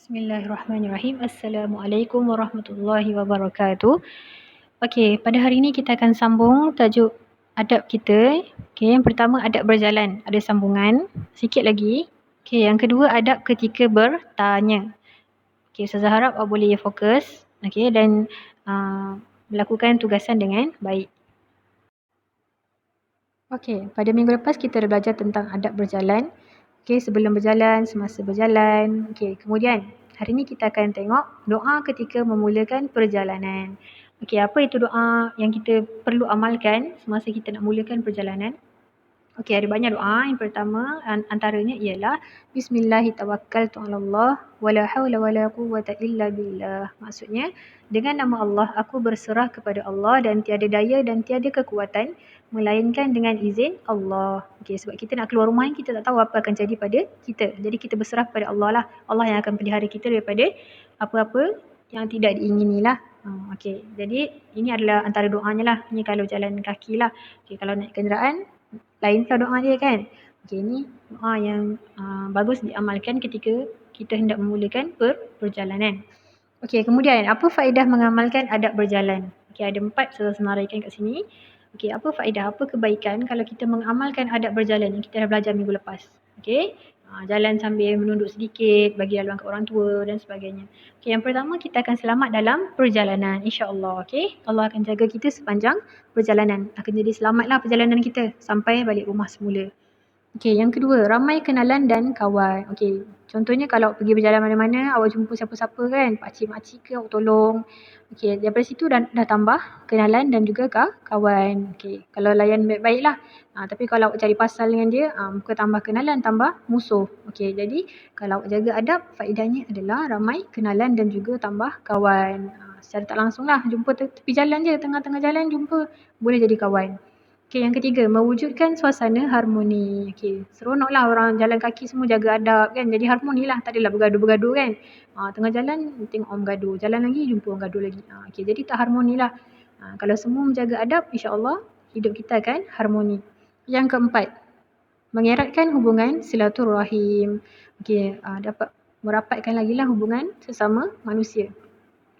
Bismillahirrahmanirrahim. Assalamualaikum warahmatullahi wabarakatuh. Okey, pada hari ini kita akan sambung tajuk adab kita. Okey, yang pertama adab berjalan, ada sambungan. Sikit lagi. Okey, yang kedua adab ketika bertanya. Okey, Ustazah harap awak boleh fokus. Okey, dan melakukan tugasan dengan baik. Okey, pada minggu lepas kita dah belajar tentang adab berjalan. Okey, sebelum berjalan, semasa berjalan. Okey, kemudian hari ini kita akan tengok doa ketika memulakan perjalanan. Okey, apa itu doa yang kita perlu amalkan semasa kita nak mulakan perjalanan? Okey, ada banyak doa. Yang pertama antaranya ialah Bismillahirrahmanirrahim wala haula wala quwwata illa billah. Maksudnya, dengan nama Allah aku berserah kepada Allah dan tiada daya dan tiada kekuatan melainkan dengan izin Allah. Okey, sebab kita nak keluar rumah kita tak tahu apa akan jadi pada kita. Jadi kita berserah kepada Allah lah. Allah yang akan pelihara kita daripada apa-apa yang tidak diingini lah. Okey, jadi ini adalah antara doanya lah. Ini kalau jalan kaki lah. Okey, kalau naik kenderaan lain pula doa dia kan. Okey, ni doa yang bagus diamalkan ketika kita hendak memulakan perjalanan. Okey, kemudian apa faedah mengamalkan adab berjalan? Okey, ada 4 saya senaraikan kat sini. Okey, apa faedah, apa kebaikan kalau kita mengamalkan adab berjalan yang kita dah belajar minggu lepas? Okey, jalan sambil menunduk sedikit, bagi laluan ke orang tua dan sebagainya. Okey, yang pertama kita akan selamat dalam perjalanan, insya-Allah. Okey, Allah akan jaga kita sepanjang perjalanan. Akan jadi selamatlah perjalanan kita sampai balik rumah semula. Okey, yang kedua, ramai kenalan dan kawan. Okey, contohnya kalau pergi berjalan mana-mana, awak jumpa siapa-siapa kan, pakcik-makcik ke awak tolong. Okey, daripada situ dah tambah kenalan dan juga kawan. Okey, kalau layan baik-baik lah. Tapi kalau awak cari pasal dengan dia, bukan tambah kenalan, tambah musuh. Okey, jadi kalau awak jaga adab, faedahnya adalah ramai kenalan dan juga tambah kawan. Secara tak langsung lah, jumpa tepi jalan je, tengah-tengah jalan jumpa, boleh jadi kawan. Okey, yang ketiga, mewujudkan suasana harmoni. Okey, seronoklah orang jalan kaki semua jaga adab kan. Jadi harmoni lah, tak adalah bergaduh-bergaduh kan. Tengah jalan tengok orang bergaduh, jalan lagi jumpa orang gaduh lagi. Okey, jadi tak harmoni lah. Kalau semua menjaga adab, insya-Allah hidup kita akan harmoni. Yang keempat, mengeratkan hubungan silaturahim. Okey, dapat merapatkan lagi lah hubungan sesama manusia.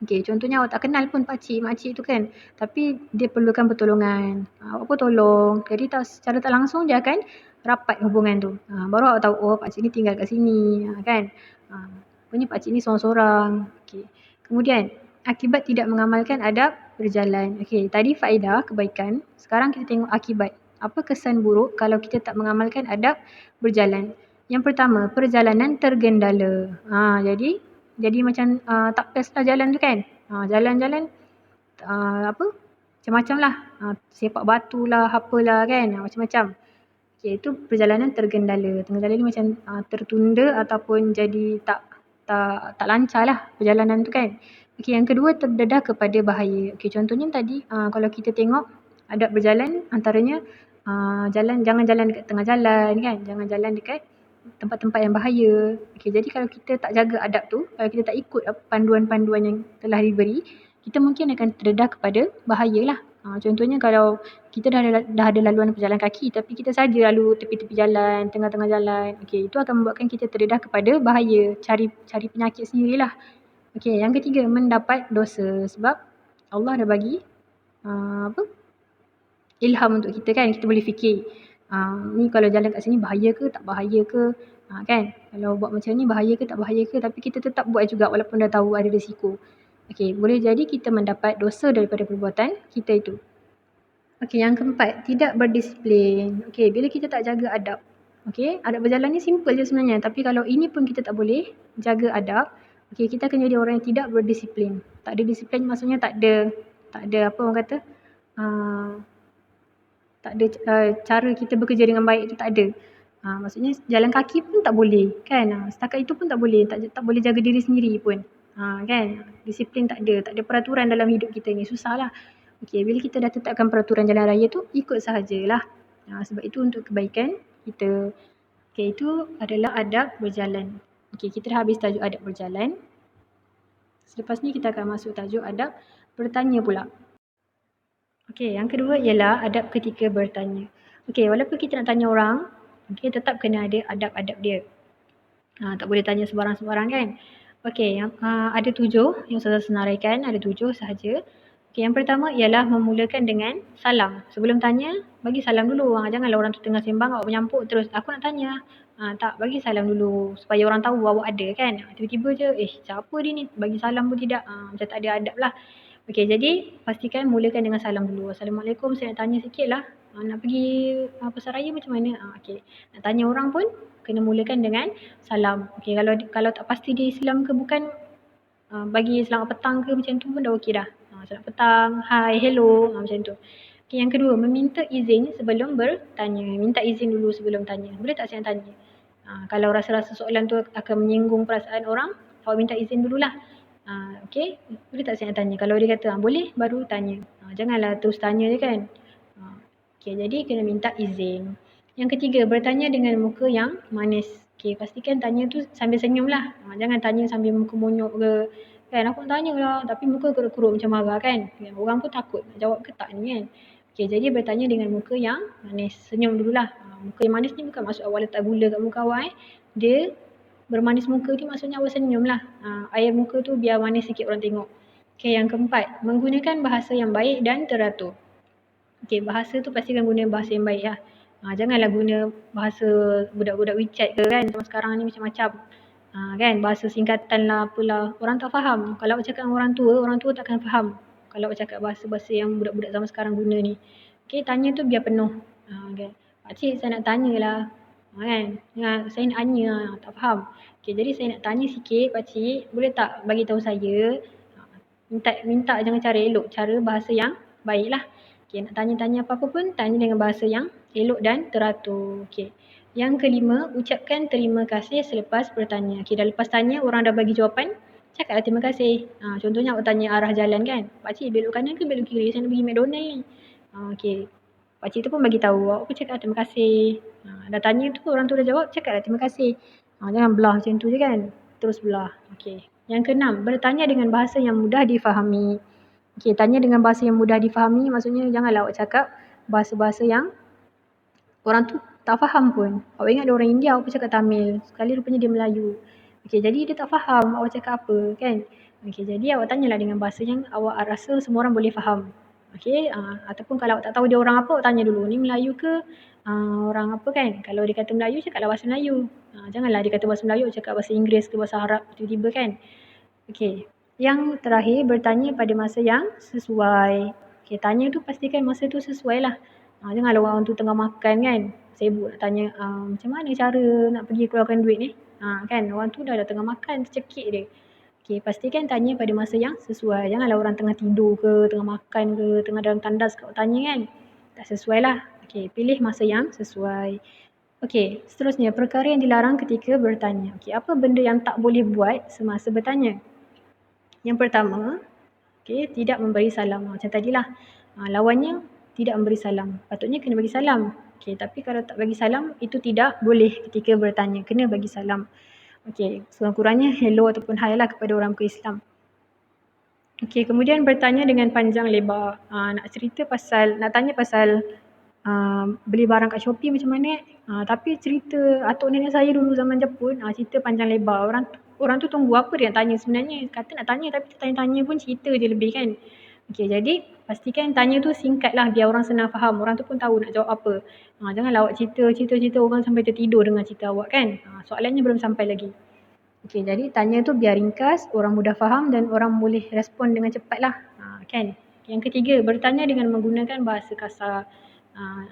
Okey, contohnya awak tak kenal pun pakcik, makcik tu kan. Tapi dia perlukan pertolongan. Awak pun tolong. Jadi secara tak langsung dia akan rapat hubungan tu. Baru awak tahu, oh pakcik ni tinggal kat sini. Kan. Rupanya pakcik ni seorang-seorang. Okey. Kemudian, akibat tidak mengamalkan adab berjalan. Okey, tadi faedah, kebaikan. Sekarang kita tengok akibat. Apa kesan buruk kalau kita tak mengamalkan adab berjalan? Yang pertama, perjalanan tergendala. Jadi macam tak best lah jalan tu kan. Jalan-jalan macam-macam lah. Sepak batu lah, apalah kan. Macam-macam. Okay, itu perjalanan tergendala. Tergendala ni macam tertunda ataupun jadi tak lancar lah perjalanan tu kan. Okay, yang kedua, terdedah kepada bahaya. Okay, contohnya tadi kalau kita tengok adab berjalan antaranya jangan jalan dekat tengah jalan kan. Jangan jalan dekat tempat-tempat yang bahaya. Okay, jadi kalau kita tak jaga adab tu, kalau kita tak ikut panduan-panduan yang telah diberi, kita mungkin akan terdedah kepada bahaya lah. Contohnya kalau kita dah ada laluan pejalan kaki tapi kita saja lalu tepi-tepi jalan, tengah-tengah jalan. Okey, itu akan membuatkan kita terdedah kepada bahaya, cari penyakit sendirilah. Okey, yang ketiga, mendapat dosa sebab Allah dah bagi ilham untuk kita kan. Kita boleh fikir ni kalau jalan kat sini bahaya ke tak bahaya ke, kan. Kalau buat macam ni bahaya ke tak bahaya ke, tapi kita tetap buat juga walaupun dah tahu ada risiko. Okey, boleh jadi kita mendapat dosa daripada perbuatan kita itu. Okey, yang keempat, tidak berdisiplin. Okey, bila kita tak jaga adab. Okey, adab berjalan ni simple je sebenarnya, tapi kalau ini pun kita tak boleh jaga adab, okey, kita akan jadi orang yang tidak berdisiplin. Tak ada disiplin maksudnya tak ada apa orang kata, tak ada cara kita bekerja dengan baik tu tak ada. Maksudnya jalan kaki pun tak boleh kan. Setakat itu pun tak boleh, tak boleh jaga diri sendiri pun. Kan, disiplin tak ada peraturan dalam hidup kita ni, susahlah. Okey, bila kita dah tetapkan peraturan jalan raya tu, ikut sahajalah. Sebab itu untuk kebaikan kita. Okey, itu adalah adab berjalan. Okey, kita dah habis tajuk adab berjalan. Selepas ni kita akan masuk tajuk adab bertanya pula. Okey, yang kedua ialah adab ketika bertanya. Okey, walaupun kita nak tanya orang, okey, tetap kena ada adab-adab dia. Tak boleh tanya sembarang-sembarang kan. Okey, ada 7 yang Ustazah senaraikan, ada 7 sahaja. Okey, yang pertama ialah memulakan dengan salam. Sebelum tanya, bagi salam dulu. Janganlah orang tu tengah sembang awak menyampuk terus, "Aku nak tanya." Tak, bagi salam dulu supaya orang tahu awak ada kan. Tiba-tiba je, siapa dia ni? Bagi salam pun tidak. Macam tak ada adab lah. Okey, jadi pastikan mulakan dengan salam dulu. "Assalamualaikum, saya nak tanya sikit lah. Nak pergi pasaraya macam mana?" Okey. Nak tanya orang pun kena mulakan dengan salam. Okey, kalau tak pasti dia Islam ke bukan, bagi selamat petang ke macam tu pun dah okey dah. Selamat petang, hi, hello, macam tu. Okey, yang kedua, meminta izin sebelum bertanya. Minta izin dulu sebelum tanya. Boleh tak saya nak tanya? Kalau rasa-rasa soalan tu akan menyinggung perasaan orang, awak minta izin dululah. Okey, boleh tak saya nak tanya? Kalau dia kata boleh, baru tanya. Janganlah terus tanya je kan. Okey, jadi kena minta izin. Yang ketiga, bertanya dengan muka yang manis. Okey, pastikan tanya tu sambil senyum lah. Jangan tanya sambil muka monyok ke. Kan, aku nak tanya lah tapi muka kerut-kerut macam marah kan. Orang pun takut nak jawab ke tak ni kan. Okey, jadi bertanya dengan muka yang manis. Senyum dululah. Muka yang manis ni bukan maksud awak letak gula kat muka awak Dia bermanis muka ni maksudnya awak senyum lah. Air muka tu biar manis sikit orang tengok. Okey, yang keempat, menggunakan bahasa yang baik dan teratur. Okey, bahasa tu pastikan guna bahasa yang baik lah. Janganlah guna bahasa budak-budak WeChat ke kan. Zaman sekarang ni macam-macam. Kan, bahasa singkatan lah apalah. Orang tak faham. Kalau awak cakap dengan orang tua takkan faham. Kalau awak cakap bahasa-bahasa yang budak-budak zaman sekarang guna ni. Okey, tanya tu biar penuh. Okay. Pakcik, saya nak tanya lah. Kan, saya nak tanya, tak faham. Okey, jadi saya nak tanya sikit pakcik. Boleh tak bagi tahu saya? Minta dengan cara elok. Cara bahasa yang baik lah. Okay, nak tanya-tanya apa-apa pun tanya dengan bahasa yang elok dan teratur. Okay. Yang kelima, ucapkan terima kasih selepas bertanya. Okay, dah lepas tanya, orang dah bagi jawapan, cakaplah terima kasih. Contohnya awak tanya arah jalan kan. Pakcik, belok kanan ke belok kiri? Saya nak pergi McDonald ni. Okay. Pakcik tu pun bagi tahu, awak pun cakap terima kasih. Dah tanya tu, orang tu dah jawab, cakaplah terima kasih. Jangan belah macam tu je kan. Terus belah. Okay. Yang keenam, bertanya dengan bahasa yang mudah difahami. Okey, tanya dengan bahasa yang mudah difahami maksudnya janganlah awak cakap bahasa-bahasa yang orang tu tak faham pun. Awak ingat ada orang India, awak pun cakap Tamil. Sekali rupanya dia Melayu. Okey, jadi dia tak faham awak cakap apa kan. Okey, jadi awak tanyalah dengan bahasa yang awak rasa semua orang boleh faham. Okey, ataupun kalau awak tak tahu dia orang apa, awak tanya dulu, ni Melayu ke orang apa kan. Kalau dia kata Melayu, cakaplah bahasa Melayu. Janganlah dia kata bahasa Melayu, awak cakap bahasa Inggeris ke bahasa Arab tiba-tiba kan. Okey. Yang terakhir, bertanya pada masa yang sesuai. Okey, tanya tu pastikan masa tu sesuai lah. Janganlah orang tu tengah makan kan. Sibuk nak tanya macam mana cara nak pergi keluarkan duit ni. Kan, orang tu dah tengah makan, tercekik dia. Okey, pastikan tanya pada masa yang sesuai. Janganlah orang tengah tidur ke, tengah makan ke, tengah dalam tandas kat tanya kan. Tak sesuai lah. Okey, pilih masa yang sesuai. Okey, seterusnya perkara yang dilarang ketika bertanya. Okey, apa benda yang tak boleh buat semasa bertanya? Yang pertama, tidak memberi salam. Macam tadilah, lawannya tidak memberi salam. Patutnya kena bagi salam. Tapi kalau tak bagi salam, itu tidak boleh ketika bertanya. Kena bagi salam. Sekurang-kurangnya hello ataupun hi lah kepada orang bukan Islam. Kemudian bertanya dengan panjang lebar. Nak tanya pasal beli barang kat Shopee macam mana. Tapi cerita atuk nenek saya dulu zaman Jepun, cerita panjang lebar. Orang tu tunggu apa dia nak tanya sebenarnya. Kata nak tanya tapi tanya-tanya pun cerita je lebih kan. Jadi pastikan tanya tu singkat lah biar orang senang faham. Orang tu pun tahu nak jawab apa. Janganlah awak cerita orang sampai tertidur dengan cerita awak kan. Soalannya belum sampai lagi. Jadi tanya tu biar ringkas, orang mudah faham dan orang boleh respon dengan cepat lah. Kan. Yang ketiga, bertanya dengan menggunakan bahasa kasar.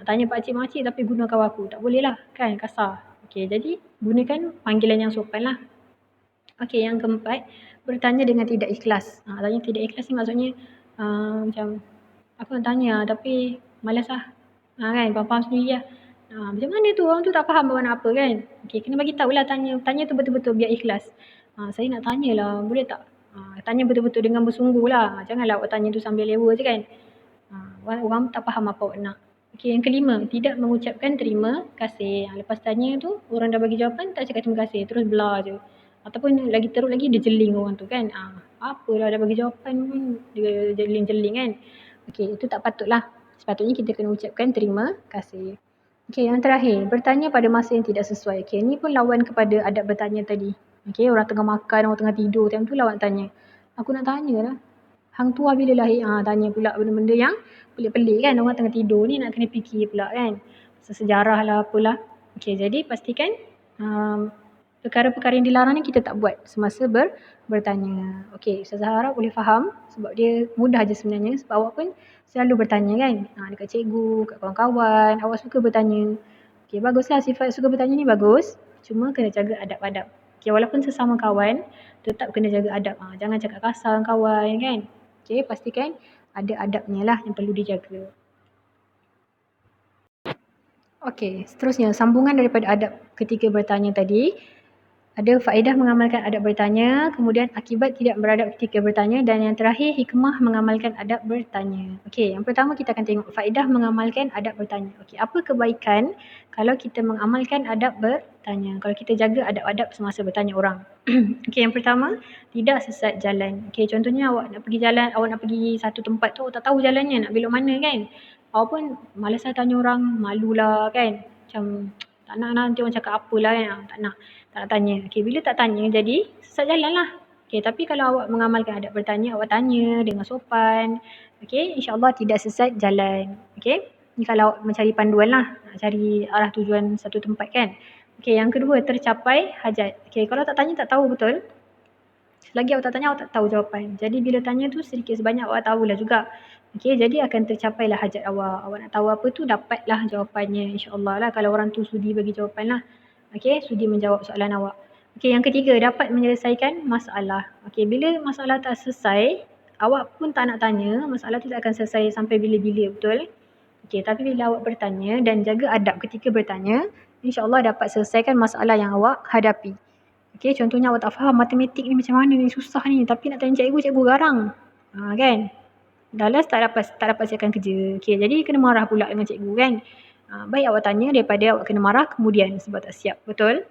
Tanya pakcik-makcik tapi guna kau aku. Tak boleh lah kan, kasar. Jadi gunakan panggilan yang sopan lah. Yang keempat, bertanya dengan tidak ikhlas. Tanya tidak ikhlas ni maksudnya macam aku nak tanya tapi malas lah. Kan, faham sendiri lah. Macam mana tu, orang tu tak faham awak nak apa kan. Kena bagi tahu lah tanya tu betul-betul biar ikhlas. Saya nak tanya lah, boleh tak? Tanya betul-betul dengan bersungguh lah. Janganlah awak tanya tu sambil lewa je kan. Orang tak faham apa awak nak. Yang kelima, tidak mengucapkan terima kasih. Lepas tanya tu, orang dah bagi jawapan, tak cakap terima kasih. Terus belah je. Ataupun lagi teruk lagi, dia jeling orang tu kan. Apalah dah bagi jawapan pun, dia jeling-jeling kan. Itu tak patut lah. Sepatutnya kita kena ucapkan terima kasih. Yang terakhir, bertanya pada masa yang tidak sesuai. Ni pun lawan kepada adab bertanya tadi. Okay, orang tengah makan, orang tengah tidur, time tu lah awak tanya. Aku nak tanya lah. Hang tua bila lahir? Tanya pula benda-benda yang pelik-pelik kan. Orang tengah tidur ni nak kena fikir pula kan. Sejarah lah apalah. Okay, jadi pastikan perkara-perkara yang dilarang ni kita tak buat semasa bertanya. Okay, Ustazah harap boleh faham sebab dia mudah je sebenarnya. Sebab awak pun selalu bertanya kan. Dekat cikgu, kat kawan-kawan, awak suka bertanya. Okay, baguslah sifat suka bertanya ni bagus. Cuma kena jaga adab-adab. Okay, walaupun sesama kawan, tetap kena jaga adab. Jangan cakap kasar dengan kawan kan. Okay, pastikan ada adabnya lah yang perlu dijaga. Okay, seterusnya sambungan daripada adab ketika bertanya tadi. Ada faedah mengamalkan adab bertanya, kemudian akibat tidak beradab ketika bertanya, dan yang terakhir hikmah mengamalkan adab bertanya. Okey, yang pertama kita akan tengok faedah mengamalkan adab bertanya. Okey, apa kebaikan kalau kita mengamalkan adab bertanya? Kalau kita jaga adab-adab semasa bertanya orang. Okey, yang pertama, tidak sesat jalan. Okey, contohnya awak nak pergi jalan, awak nak pergi satu tempat tu, awak tak tahu jalannya, nak belok mana kan? Awak pun malas lah tanya orang, malulah kan? Macam tak nak nanti orang cakap apalah kan? Tak nak tanya. Okay, bila tak tanya, jadi sesat jalan lah. Okay, tapi kalau awak mengamalkan adab bertanya, awak tanya dengan sopan. Okay, insyaAllah tidak sesat jalan. Okay, ni kalau awak mencari panduan lah, nak cari arah tujuan satu tempat kan. Okay, yang kedua, tercapai hajat. Okay, kalau tak tanya, tak tahu betul. Selagi awak tak tanya, awak tak tahu jawapan. Jadi bila tanya tu sedikit sebanyak awak tahulah juga. Okay, jadi akan tercapailah hajat awak. Awak nak tahu apa tu, dapatlah jawapannya insyaAllah lah. Kalau orang tu sudi bagi jawapan lah. Okay, sudi menjawab soalan awak. Okay, yang ketiga, dapat menyelesaikan masalah. Okay, bila masalah tak selesai, awak pun tak nak tanya, masalah tu tak akan selesai sampai bila-bila, betul? Okay, tapi bila awak bertanya dan jaga adab ketika bertanya, insyaAllah dapat selesaikan masalah yang awak hadapi. Okay, contohnya awak tak faham matematik ni macam mana ni, susah ni, tapi nak tanya cikgu, cikgu garang. Kan? Dah last tak dapat siapkan kerja. Okay, jadi kena marah pula dengan cikgu kan? Baik awak tanya daripada awak kena marah kemudian sebab tak siap, betul?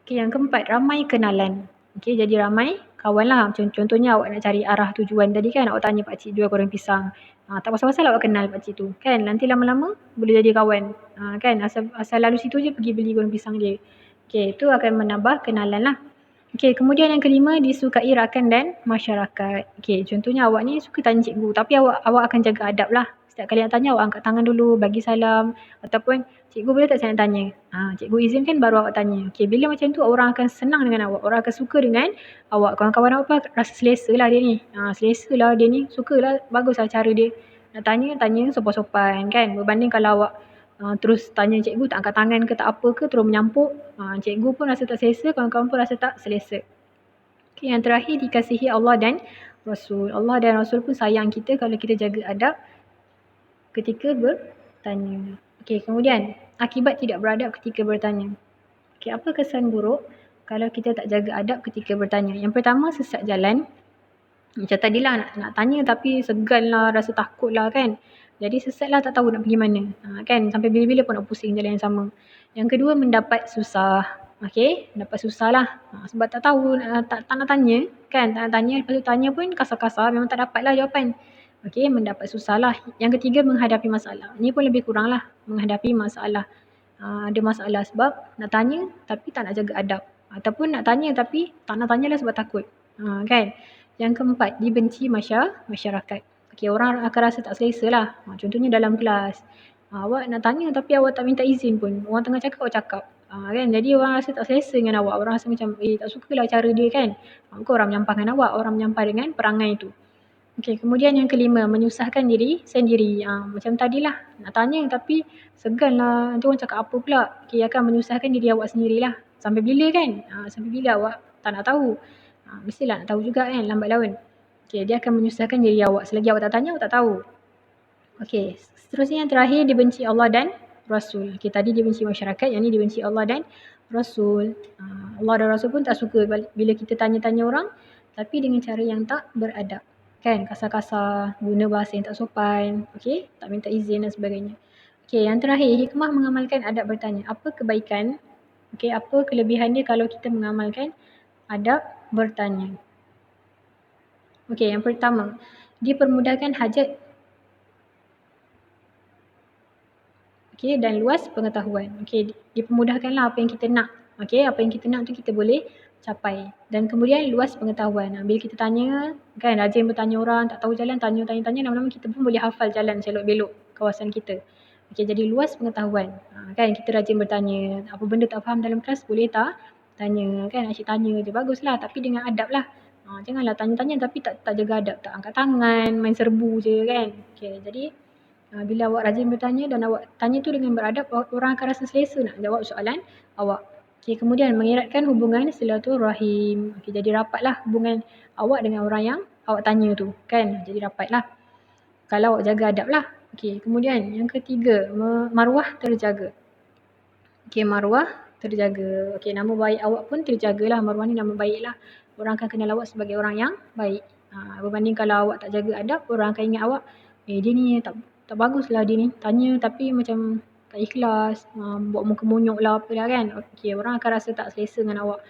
Okay, yang keempat, ramai kenalan. Okay, jadi ramai kawan lah. Contohnya awak nak cari arah tujuan tadi kan, awak tanya pakcik jual goreng pisang. Tak pasal-pasal awak kenal pakcik tu kan, nanti lama-lama boleh jadi kawan. Kan, asal lalu situ je pergi beli goreng pisang dia. Okay, itu akan menambah kenalan lah. Okay, kemudian yang kelima, disukai rakan dan masyarakat. Okay, contohnya awak ni suka tanya cikgu, tapi awak akan jaga adab lah. Setiap kali nak tanya, awak angkat tangan dulu, bagi salam. Ataupun, cikgu boleh tak saya nak tanya? Cikgu izinkan baru awak tanya. Okay, bila macam tu, orang akan senang dengan awak. Orang akan suka dengan awak. Kawan-kawan awak pun rasa selesa lah dia ni. Selesa lah dia ni, sukalah, bagus lah cara dia. Nak tanya sopan-sopan kan. Berbanding kalau awak terus tanya cikgu tak angkat tangan ke tak apa ke, terus menyampuk, cikgu pun rasa tak selesa, kawan-kawan pun rasa tak selesa. Okay, yang terakhir, dikasihi Allah dan Rasul. Allah dan Rasul pun sayang kita kalau kita jaga adab ketika bertanya. Okay, kemudian akibat tidak beradab ketika bertanya. Okay, apa kesan buruk kalau kita tak jaga adab ketika bertanya? Yang pertama, sesat jalan. Macam tadilah nak tanya tapi segan lah, rasa takut lah kan. Jadi sesat lah, tak tahu nak pergi mana. Kan, sampai bila-bila pun nak pusing jalan yang sama. Yang kedua, mendapat susah. Okay, dapat susah lah. Sebab tak tahu, tak nak tanya. Kan, tak nak tanya, lepas tu tanya pun kasar-kasar, memang tak dapat lah jawapan. Okay, mendapat susah lah. Yang ketiga, menghadapi masalah. Ini pun lebih kurang lah, menghadapi masalah. Ada masalah sebab nak tanya tapi tak nak jaga adab. Ataupun nak tanya tapi tak nak tanya lah sebab takut. Kan. Yang keempat, dibenci masyarakat. Okay, orang akan rasa tak selesa lah. Contohnya dalam kelas. Awak nak tanya tapi awak tak minta izin pun. Orang tengah cakap, awak cakap. Kan? Jadi orang rasa tak selesa dengan awak. Orang rasa macam, tak sukalah cara dia kan. Maka orang menyampah dengan awak. Orang menyampah dengan perangai tu. Okay, kemudian yang kelima, menyusahkan diri sendiri. Macam tadilah, nak tanya tapi segan lah. Nanti orang cakap apa pula. Okay, akan menyusahkan diri awak sendirilah. Sampai bila kan? Sampai bila awak tak nak tahu. Mestilah nak tahu juga kan, lambat laun. Okay, dia akan menyusahkan diri awak. Selagi awak tak tanya, awak tak tahu. Okay, seterusnya yang terakhir, dibenci Allah dan Rasul. Okay, tadi dibenci masyarakat, yang ni dibenci Allah dan Rasul. Allah dan Rasul pun tak suka bila kita tanya-tanya orang, tapi dengan cara yang tak beradab. Kan, kasar-kasar, guna bahasa yang tak sopan, okay, tak minta izin dan sebagainya. Okay, yang terakhir, hikmah mengamalkan adab bertanya. Apa kebaikan, okay, apa kelebihan dia kalau kita mengamalkan adab bertanya? Okay, yang pertama, dipermudahkan hajat, okay, dan luas pengetahuan. Okay, dipermudahkanlah apa yang kita nak. Okay, apa yang kita nak tu kita boleh capai. Dan kemudian luas pengetahuan. Bila kita tanya, kan rajin bertanya orang, tak tahu jalan, tanya, lama-lama kita pun boleh hafal jalan selok-belok kawasan kita. Okey, jadi luas pengetahuan. Kan kita rajin bertanya, apa benda tak faham dalam kelas boleh tak? Tanya, kan asyik tanya je, baguslah tapi dengan adab lah. Janganlah tanya-tanya tapi tak jaga adab, tak angkat tangan, main serbu je kan. Okey, jadi bila awak rajin bertanya dan awak tanya tu dengan beradab, orang akan rasa selesa nak jawab soalan awak. Okey, kemudian mengeratkan hubungan silaturahim. Okey, jadi rapatlah hubungan awak dengan orang yang awak tanya tu, kan? Jadi rapatlah. Kalau awak jaga adab lah. Okey, kemudian yang ketiga, maruah terjaga. Okey, maruah terjaga. Okey, nama baik awak pun terjagalah. Maruah ni nama baik lah. Orang akan kenal awak sebagai orang yang baik. Berbanding kalau awak tak jaga adab, orang akan ingat awak, dia ni tak baguslah dia ni. Tanya tapi macam tak ikhlas, buat muka monyok lah apalah kan. Okey, orang akan rasa tak selesa dengan awak.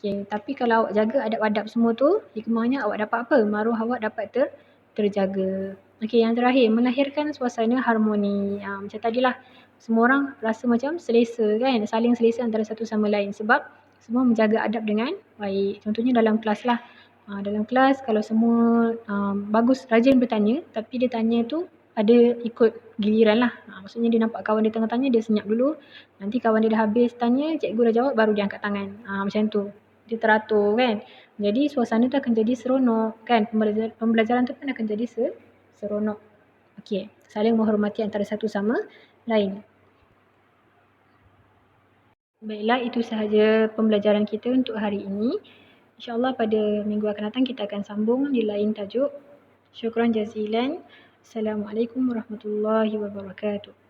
Okey, tapi kalau awak jaga adab-adab semua tu, hikmahnya awak dapat apa? Maruah awak dapat terjaga. Okey, yang terakhir, melahirkan suasana harmoni. Macam tadilah, semua orang rasa macam selesa kan, saling selesa antara satu sama lain sebab semua menjaga adab dengan baik. Contohnya dalam kelas lah. Dalam kelas kalau semua bagus, rajin bertanya, tapi dia tanya tu ada ikut giliran lah. Maksudnya dia nampak kawan dia tengah tanya, dia senyap dulu. Nanti kawan dia dah habis tanya, cikgu dah jawab, baru dia angkat tangan. Macam tu. Dia teratur kan. Jadi suasana tu akan jadi seronok kan. Pembelajaran tu pun akan jadi seronok. Okey, saling menghormati antara satu sama lain. Baiklah, itu sahaja pembelajaran kita untuk hari ini. InsyaAllah pada minggu akan datang kita akan sambung di lain tajuk. Syukran jazilan. Assalamualaikum warahmatullahi wabarakatuh.